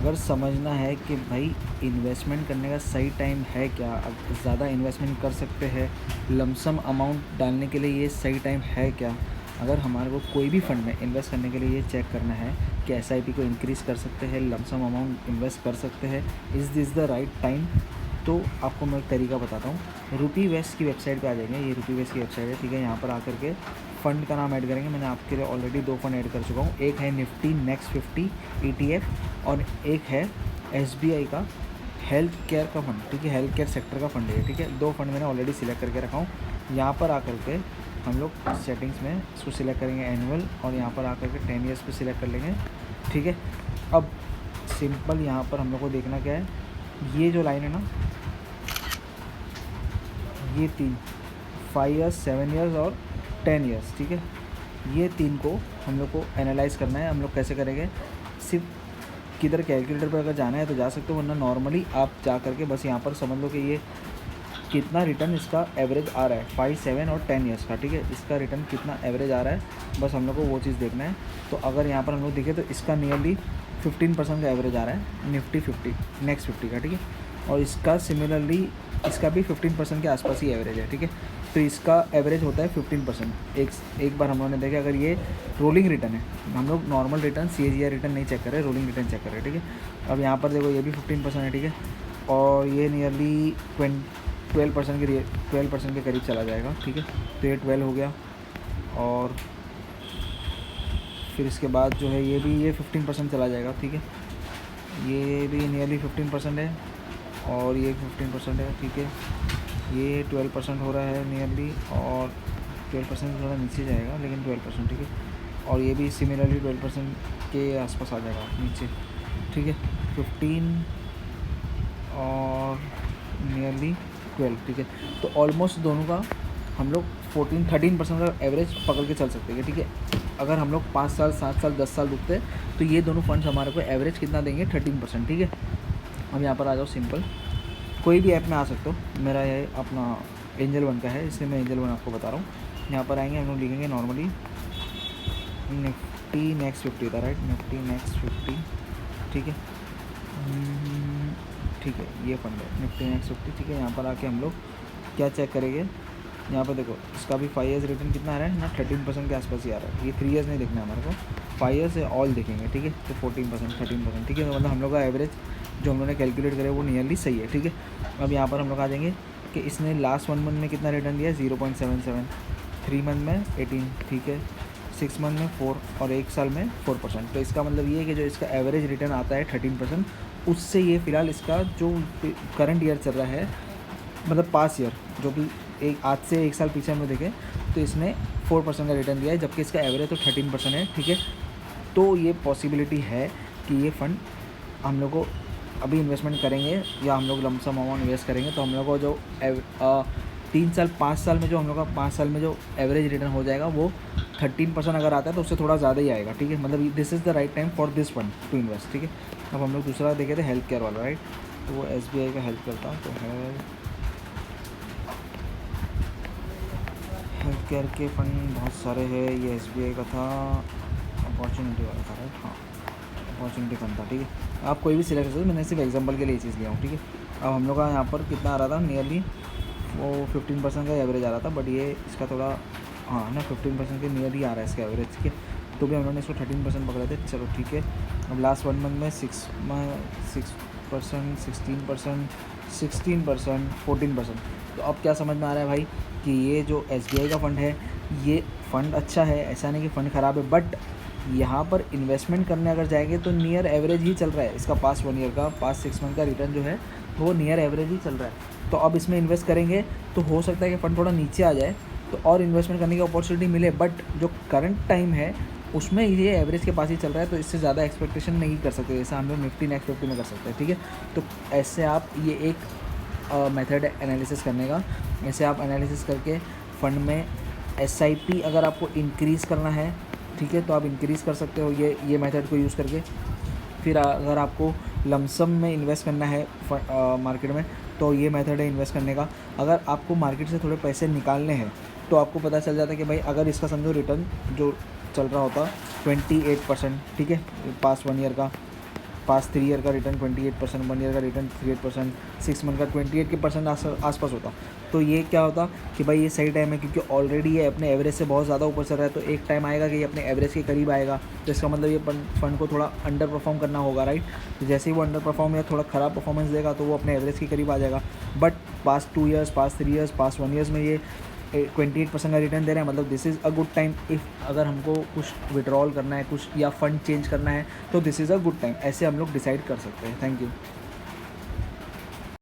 अगर समझना है कि भाई इन्वेस्टमेंट करने का सही टाइम है क्या, अब ज़्यादा इन्वेस्टमेंट कर सकते हैं, लमसम अमाउंट डालने के लिए ये सही टाइम है क्या, अगर हमारे को कोई भी फंड में इन्वेस्ट करने के लिए ये चेक करना है कि एसआईपी को इंक्रीज़ कर सकते हैं, लमसम अमाउंट इन्वेस्ट कर सकते हैं, is this the right time, तो आपको मैं एक तरीका बताता हूँ। रूपी वेस्ट की वेबसाइट पे आ जाएंगे, ये रूपी वेस्ट की वेबसाइट है, ठीक है। यहाँ पर आकर के फ़ंड का नाम ऐड करेंगे। मैंने आपके लिए ऑलरेडी 2 फंड ऐड कर चुका हूँ, एक है निफ्टी नेक्स्ट 50 ETF और एक है SBI का हेल्थ केयर का फंड, ठीक है। हेल्थ केयर सेक्टर का फंड है, ठीक है। 2 फंड मैंने ऑलरेडी सिलेक्ट करके रखा हूँ। यहाँ पर आकर के हम लोग सेटिंग्स में इसको सिलेक्ट करेंगे एनुअल, और यहाँ पर आकर के 10 ईयर्स पे सिलेक्ट कर लेंगे, ठीक है। अब सिंपल यहाँ पर हम लोग को देखना क्या है, ये जो लाइन है ना, ये 3 5 ईयर्स 7 ईयर्स और 10 ईयर्स, ठीक है। ये 3 को हम लोग को एनालाइज़ करना है। हम लोग कैसे करेंगे, सिर्फ किधर कैलकुलेटर पर अगर जाना है तो जा सकते हो, वरना नॉर्मली आप जा करके बस यहाँ पर समझ लो कि ये कितना रिटर्न इसका एवरेज आ रहा है 5, 7 और 10 ईयर्स का, ठीक है। इसका रिटर्न कितना एवरेज आ रहा है, बस हम लोग को वो चीज़ देखना है। तो अगर यहाँ पर हम लोग देखें तो इसका नियरली 15% का एवरेज आ रहा है निफ्टी 50 नेक्स्ट 50 का, ठीक है। और इसका सिमिलरली इसका भी 15% के आसपास ही एवरेज है, ठीक है। तो इसका एवरेज होता है 15%। एक बार हम लोगों ने देखा, अगर ये रोलिंग रिटर्न है, हम लोग नॉर्मल रिटर्न CAGR रिटर्न नहीं चेक कर रहे, रोलिंग रिटर्न चेक कर रहे हैं, ठीक है। अब यहाँ पर देखो ये भी 15% है, ठीक है। और ये नियरली 12% के करीब चला जाएगा, ठीक है। तो ये 12 हो गया, और फिर इसके बाद जो है ये 15% चला जाएगा, ठीक है। ये भी नियरली 15% है, और ये 15% है, ठीक है। ये 12% हो रहा है नियरली, और 12% थोड़ा नीचे जाएगा, लेकिन 12%, ठीक है। और ये भी सिमिलरली 12% के आसपास आ जाएगा नीचे, ठीक है। 15 और नियरली 12, ठीक है। तो ऑलमोस्ट दोनों का हम लोग 13% का एवरेज पकड़ के चल सकते हैं, ठीक है। अगर हम लोग 5 साल 7 साल 10 साल रुकते हैं तो ये दोनों फंड्स हमारे को एवरेज कितना देंगे, 13%, ठीक है। अब यहाँ पर आ जाओ, सिंपल कोई भी ऐप में आ सकते हो। मेरा ये अपना एंजल वन का है, इसलिए मैं एंजल वन आपको बता रहा हूँ। यहाँ पर आएंगे, हम लोग लिखेंगे नॉर्मली निफ्टी नेक्स्ट 50 था, राइट, निफ्टी नेक्स्ट 50, ठीक है। ठीक है, ये फंड है निफ्टी नेक्स्ट 50, ठीक है। यहाँ पर आके हम लोग क्या चेक करेंगे, यहाँ पर देखो इसका भी 5 ईयर्स रिटर्न कितना आ रहा है ना, 13% के आसपास ही आ रहा है। ये 3 ईयर्स नहीं देखना है हमारे को, 5 ईयर्स से ऑल देखेंगे, ठीक है। तो 14%, 13%, ठीक है। तो मतलब हम लोग का एवरेज जो हम लोगों ने कैलकुलेट करे वो नियरली सही है, ठीक है। अब यहाँ पर हम लोग आ जाएंगे कि इसने लास्ट 1 मंथ में कितना रिटर्न दिया है, 0.77, 3 मंथ में 18, ठीक है, 6 मंथ में 4 और 1 साल में 4%। तो इसका मतलब ये है कि जो इसका एवरेज रिटर्न आता है 13%, उससे ये फ़िलहाल इसका जो करंट ईयर चल रहा है, मतलब पास ईयर जो कि आज से 1 साल पीछे हम लोग देखें तो इसने 4% का रिटर्न दिया है, जबकि इसका एवरेज तो 13% है, ठीक है। तो ये पॉसिबिलिटी है कि ये फ़ंड हम लोग को अभी इन्वेस्टमेंट करेंगे या हम लोग लमसम अमाउंट इन्वेस्ट करेंगे तो हम लोग को जो 3 साल 5 साल में जो हम लोग का 5 साल में जो एवरेज रिटर्न हो जाएगा वो 13% अगर आता है तो उससे थोड़ा ज़्यादा ही आएगा, ठीक है। मतलब this is the right time for this fund to invest, ठीक है। अब हम लोग दूसरा देखे थे हेल्थ केयर वाला, राइट, तो वो SBI का हेल्प करता हूँ। तो हेल्थ केयर के फंड बहुत सारे हैं, ये SBI का था, अपॉर्चुनिटी वाला था, राइट, हाँ अपॉर्चुनिटी फंड था, ठीक है। आप कोई भी सिलेक्ट कर सकते हो, मैंने सिर्फ एग्जांपल के लिए ये चीज़ लिया हूँ, ठीक है। अब हम लोग का यहाँ पर कितना आ रहा था, नियरली वो 15% का एवरेज आ रहा था, बट ये इसका थोड़ा हाँ ना 15% के नियर ही आ रहा है इसका एवरेज, ठीक है। तो भी हम लोगों ने इसको 13% पकड़े थे, चलो ठीक है। अब लास्ट 1 मंथ में 6%, 16%, 14%। तो अब क्या समझ में आ रहा है भाई कि ये जो SBI का फ़ंड है, ये फ़ंड अच्छा है, ऐसा नहीं कि फ़ंड ख़राब है, बट यहाँ पर इन्वेस्टमेंट करने अगर जाएंगे तो नियर एवरेज ही चल रहा है इसका। पास्ट 1 ईयर का, पास्ट 6 मंथ का रिटर्न जो है वो नियर एवरेज ही चल रहा है। तो अब इसमें इन्वेस्ट करेंगे तो हो सकता है कि फ़ंड थोड़ा नीचे आ जाए तो और इन्वेस्टमेंट करने की अपॉर्चुनिटी मिले, बट जो करंट टाइम है उसमें ये एवरेज के पास ही चल रहा है, तो इससे ज़्यादा एक्सपेक्टेशन नहीं कर सकते, जैसे हम लोग निफ्टी नेक्स्ट 50 में कर सकते हैं, ठीक है। तो ऐसे आप ये एक मेथड एनालिसिस करने का, ऐसे आप एनालिसिस करके फ़ंड में SIP अगर आपको इंक्रीज़ करना है, ठीक है, तो आप इंक्रीज़ कर सकते हो ये मेथड को यूज़ करके। फिर अगर आपको लमसम में इन्वेस्ट करना है मार्केट में तो ये मेथड है इन्वेस्ट करने का। अगर आपको मार्केट से थोड़े पैसे निकालने हैं तो आपको पता चल जाता है कि भाई अगर इसका समझो रिटर्न जो चल रहा होता 28%, ठीक है, पास्ट 1 ईयर का, पास 3 ईयर का रिटर्न 28%, 1 ईयर का रिटर्न 38%, 6 मंथ का 28% आसपास होता। तो ये क्या होता कि भाई ये सही टाइम है, क्योंकि ऑलरेडी ये अपने एवरेज से बहुत ज़्यादा ऊपर चल रहा है। तो एक टाइम आएगा कि ये अपने एवरेज के करीब आएगा, तो इसका मतलब ये फंड को थोड़ा अंडर परफॉर्म करना होगा, राइट। तो जैसे ही वो अंडर परफॉर्म या थोड़ा ख़राब परफॉर्मेंस देगा तो वो अपने एवरेज के करीब आ जाएगा। But past 2 years, past 3 years, past 1 years में ये 28% का रिटर्न दे रहे हैं, मतलब this is a good time. If अगर हमको कुछ विड्रॉल करना है कुछ या फंड चेंज करना है तो this is a good time. ऐसे हम लोग डिसाइड कर सकते हैं। Thank you.